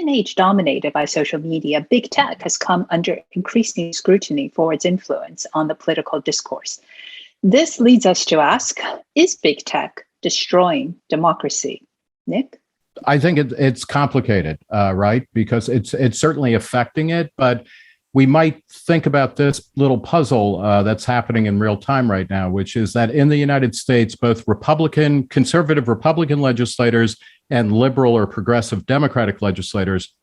an age dominated by social media, big tech has come under increasing scrutiny for its influence on the political discourse. This leads us to ask, is big tech destroying democracy? Nick? I think it's complicated, right? Because it's certainly affecting it, but we might think about this little puzzle that's happening in real time right now, which is that in the United States, both conservative Republican legislators and liberal or progressive Democratic legislators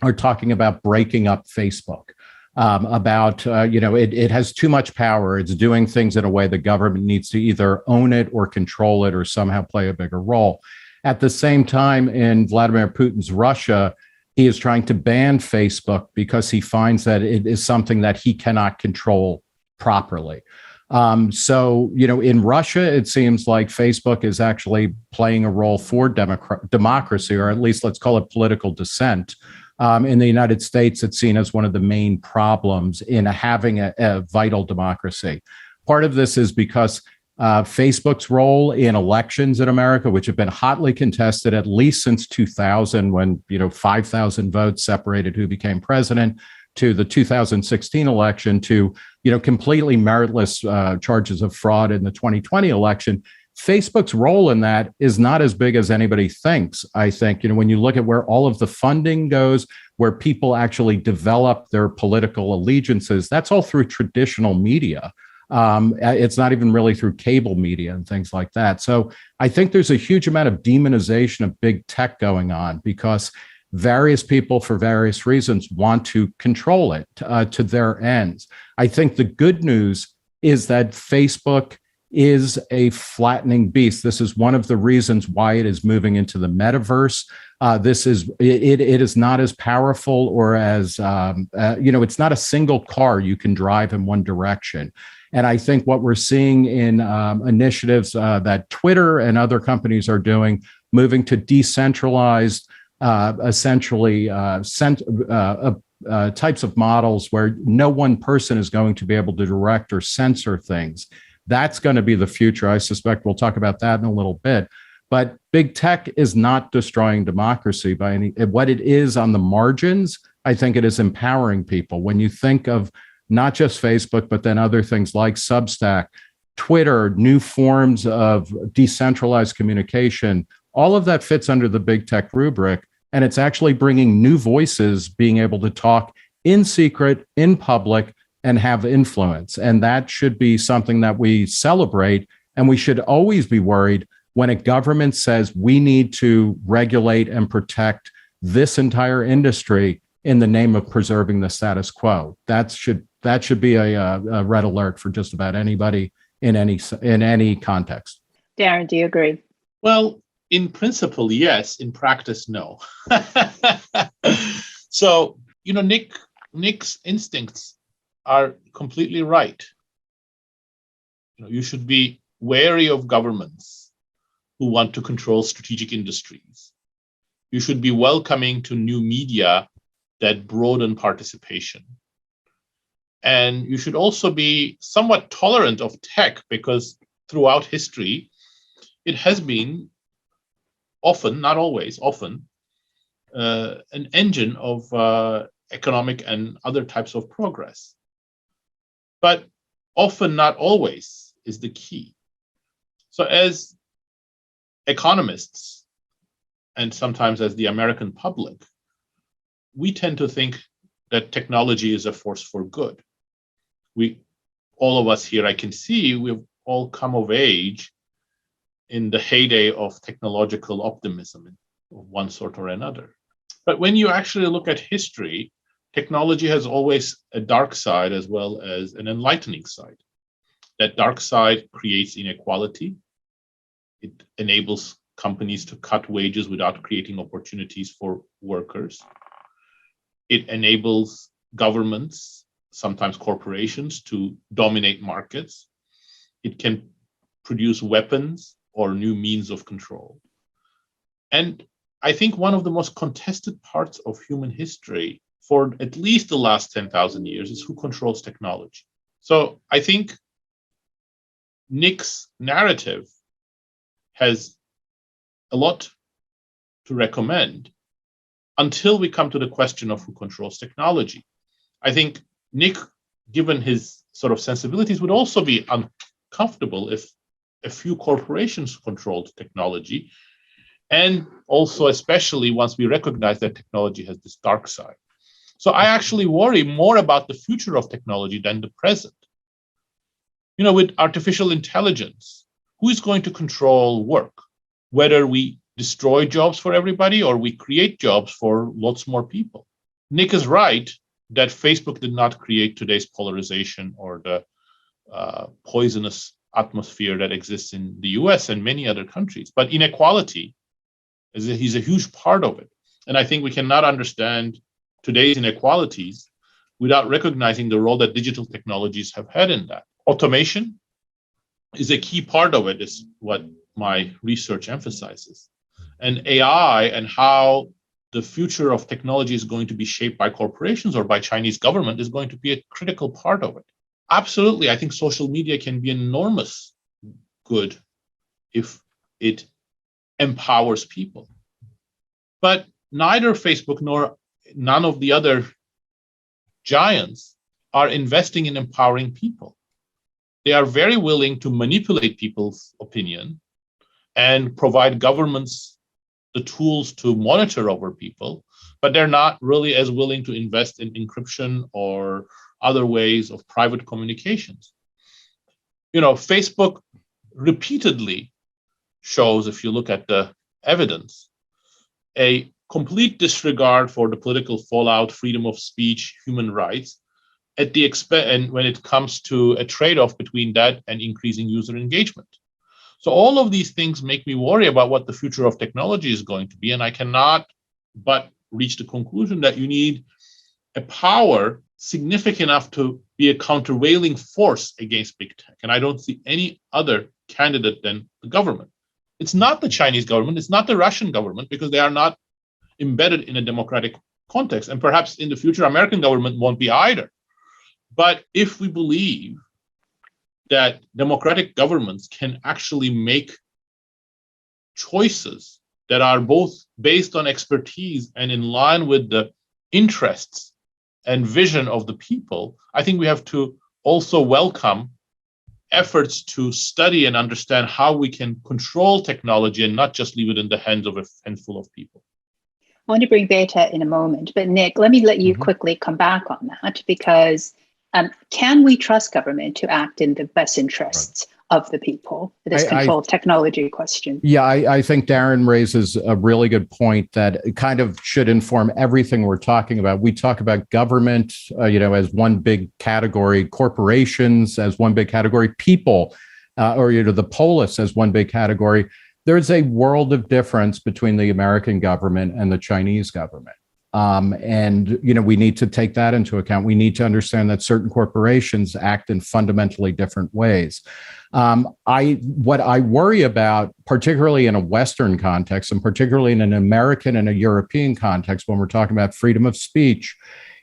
are talking about breaking up Facebook. It has too much power. It's doing things in a way the government needs to either own it or control it or somehow play a bigger role. At the same time, in Vladimir Putin's Russia, he is trying to ban Facebook because he finds that it is something that he cannot control properly. In Russia, it seems like Facebook is actually playing a role for democracy, or at least let's call it political dissent. In the United States, it's seen as one of the main problems in having a vital democracy. Part of this is because Facebook's role in elections in America, which have been hotly contested at least since 2000, when 5,000 votes separated who became president, to the 2016 election, to completely meritless charges of fraud in the 2020 election. Facebook's role in that is not as big as anybody thinks. I think when you look at where all of the funding goes, where people actually develop their political allegiances, that's all through traditional media. It's not even really through cable media and things like that. So I think there's a huge amount of demonization of big tech going on because various people, for various reasons, want to control it to their ends. I think the good news is that Facebook is a flattening beast. This is one of the reasons why it is moving into the metaverse. It is not as powerful or as, it's not a single car you can drive in one direction. And I think what we're seeing in initiatives that Twitter and other companies are doing, moving to decentralized, essentially types of models where no one person is going to be able to direct or censor things. That's going to be the future. I suspect we'll talk about that in a little bit. But big tech is not destroying democracy by any. What it is on the margins, I think it is empowering people. When you think of not just Facebook, but then other things like Substack, Twitter, new forms of decentralized communication, all of that fits under the big tech rubric. And it's actually bringing new voices being able to talk in secret, in public, and have influence. And that should be something that we celebrate. And we should always be worried when a government says we need to regulate and protect this entire industry in the name of preserving the status quo. That should be a red alert for just about anybody in any context. Darren, do you agree? Well, in principle, yes. In practice, no. So, Nick's instincts are completely right. You should be wary of governments who want to control strategic industries. You should be welcoming to new media that broaden participation. And you should also be somewhat tolerant of tech, because throughout history, it has been often, not always, often, an engine of economic and other types of progress. But often, not always, is the key. So as economists, and sometimes as the American public, we tend to think that technology is a force for good. All of us here, I can see, we've all come of age in the heyday of technological optimism of one sort or another. But when you actually look at history, technology has always a dark side as well as an enlightening side. That dark side creates inequality. It enables companies to cut wages without creating opportunities for workers. It enables governments, sometimes corporations, to dominate markets. It can produce weapons or new means of control. And I think one of the most contested parts of human history for at least the last 10,000 years is who controls technology. So I think Nick's narrative has a lot to recommend, until we come to the question of who controls technology. I think Nick, given his sort of sensibilities, would also be uncomfortable if a few corporations controlled technology, and also especially once we recognize that technology has this dark side. So I actually worry more about the future of technology than the present. You know, with artificial intelligence, who is going to control work? Whether we destroy jobs for everybody or we create jobs for lots more people. Nick is right that Facebook did not create today's polarization or the poisonous atmosphere that exists in the US and many other countries. But inequality he's a huge part of it. And I think we cannot understand today's inequalities without recognizing the role that digital technologies have had in that. Automation is a key part of it, is what my research emphasizes. And AI and how the future of technology is going to be shaped by corporations or by Chinese government is going to be a critical part of it. Absolutely, I think social media can be enormous good if it empowers people. But neither Facebook nor none of the other giants are investing in empowering people. They are very willing to manipulate people's opinion and provide governments the tools to monitor over people, but they're not really as willing to invest in encryption or other ways of private communications. You know, Facebook repeatedly shows, if you look at the evidence, a complete disregard for the political fallout, freedom of speech, human rights, at the and when it comes to a trade-off between that and increasing user engagement. So all of these things make me worry about what the future of technology is going to be, and I cannot but reach the conclusion that you need a power significant enough to be a countervailing force against big tech. And I don't see any other candidate than the government. It's not the Chinese government, it's not the Russian government, because they are not embedded in a democratic context. And perhaps in the future, American government won't be either. But if we believe that democratic governments can actually make choices that are both based on expertise and in line with the interests and vision of the people, I think we have to also welcome efforts to study and understand how we can control technology and not just leave it in the hands of a handful of people. I want to bring Beta in a moment, but Nick, let me let you quickly come back on that, because can we trust government to act in the best interests of the people? This control technology question. Yeah, I think Darren raises a really good point that kind of should inform everything we're talking about. We talk about government, as one big category, corporations as one big category, people, or the polis as one big category. There's a world of difference between the American government and the Chinese government. And we need to take that into account. We need to understand that certain corporations act in fundamentally different ways. What I worry about, particularly in a Western context, and particularly in an American and a European context, when we're talking about freedom of speech,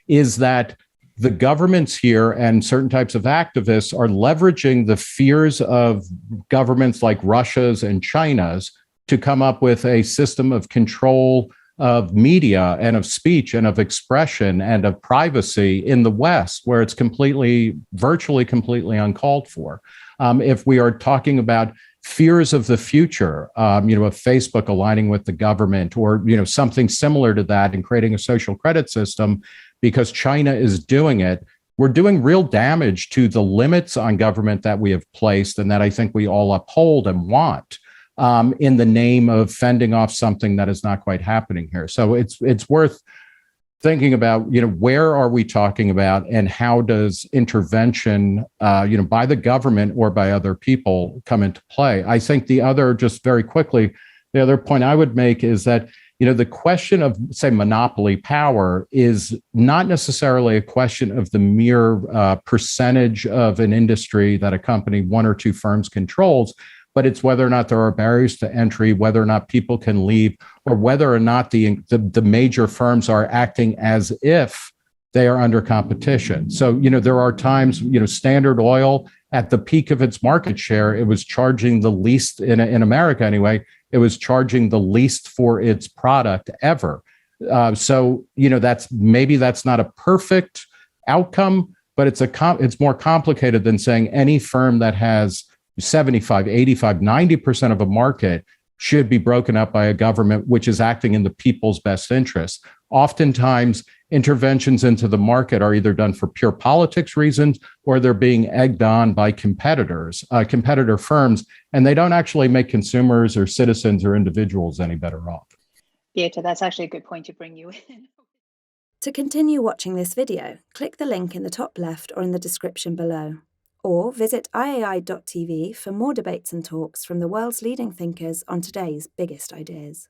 is that the governments here and certain types of activists are leveraging the fears of governments like Russia's and China's to come up with a system of control of media and of speech and of expression and of privacy in the West, where it's virtually completely uncalled for. If we are talking about fears of the future, of Facebook aligning with the government, or something similar to that and creating a social credit system because China is doing it, we're doing real damage to the limits on government that we have placed and that I think we all uphold and want. In the name of fending off something that is not quite happening here. So it's worth thinking about, where are we talking about and how does intervention, by the government or by other people come into play? I think the other point I would make is that, the question of, say, monopoly power is not necessarily a question of the mere percentage of an industry that a company, one or two firms controls, but it's whether or not there are barriers to entry, whether or not people can leave, or whether or not the major firms are acting as if they are under competition. So, there are times, Standard Oil, at the peak of its market share, it was charging the least, in America anyway, it was charging the least for its product ever. So, that's not a perfect outcome, but it's more complicated than saying any firm that has 75, 85, 90% of a market should be broken up by a government which is acting in the people's best interest. Oftentimes, interventions into the market are either done for pure politics reasons or they're being egged on by competitor firms, and they don't actually make consumers or citizens or individuals any better off. Beata, that's actually a good point to bring you in. To continue watching this video, click the link in the top left or in the description below. Or visit iai.tv for more debates and talks from the world's leading thinkers on today's biggest ideas.